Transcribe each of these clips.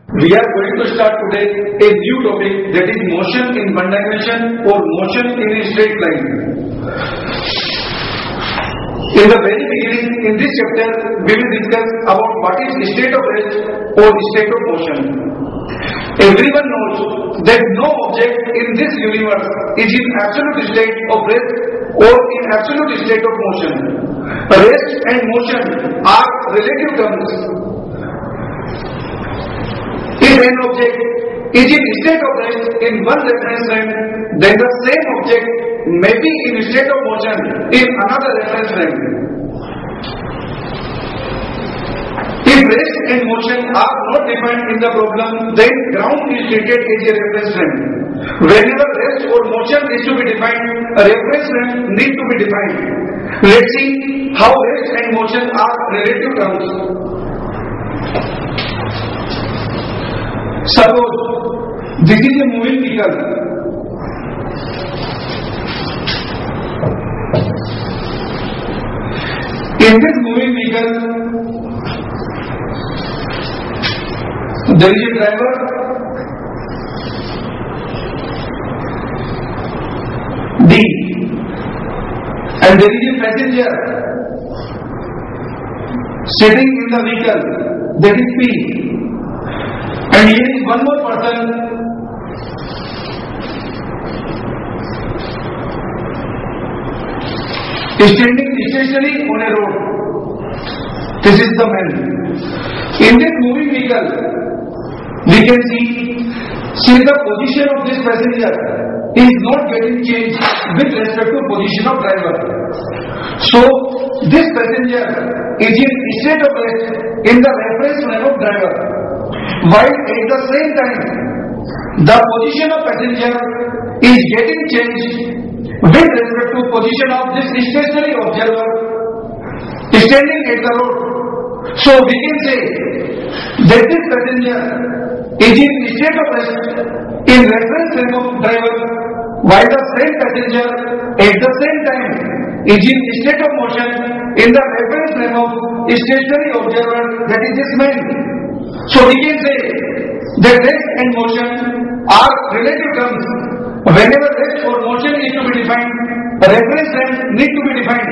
We are going to start today a new topic, that is motion in one dimension or motion in a straight line. In the very beginning, in this chapter, we will discuss about what is state of rest or state of motion. Everyone knows that no object in this universe is in absolute state of rest or in absolute state of motion. Rest and motion are relative terms. If an object is in state of rest in one reference frame, then the same object may be in state of motion in another reference frame. If rest and motion are not defined in the problem, then ground is treated as a reference frame. Whenever rest or motion is to be defined, a reference frame needs to be defined. Let's see how rest and motion are relative terms. Suppose this is a moving vehicle. In this moving vehicle, there is a driver, D, and there is a passenger sitting in the vehicle, that is P. And here is one more person standing stationary on a road. This is the man. In this moving vehicle, we can see the position of this passenger is not getting changed with respect to position of driver. So this passenger is in state of rest in the reference frame of driver, while at the same time the position of passenger is getting changed with respect to position of this stationary observer standing at the road. So we can say that this passenger is in state of rest in reference frame of driver, while the same passenger at the same time is in state of motion in the reference frame of stationary observer, that is this man. So we can say that rest and motion are relative terms. Whenever rest or motion is to be defined, reference frame need to be defined.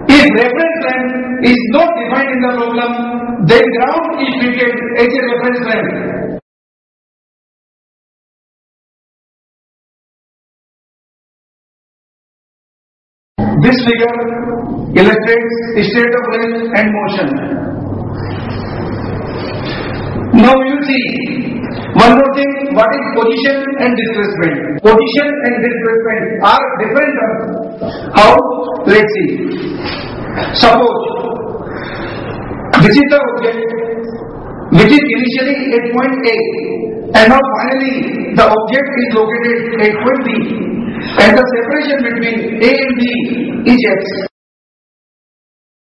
If reference frame is not defined in the problem, then ground is treated as a reference frame. This figure illustrates state of rest and motion. Now you see one more thing, what is position and displacement. Position and displacement are different terms. How? Let's see. Suppose this is the object which is initially at point A, and now finally the object is located at point B, and the separation between A and B is x.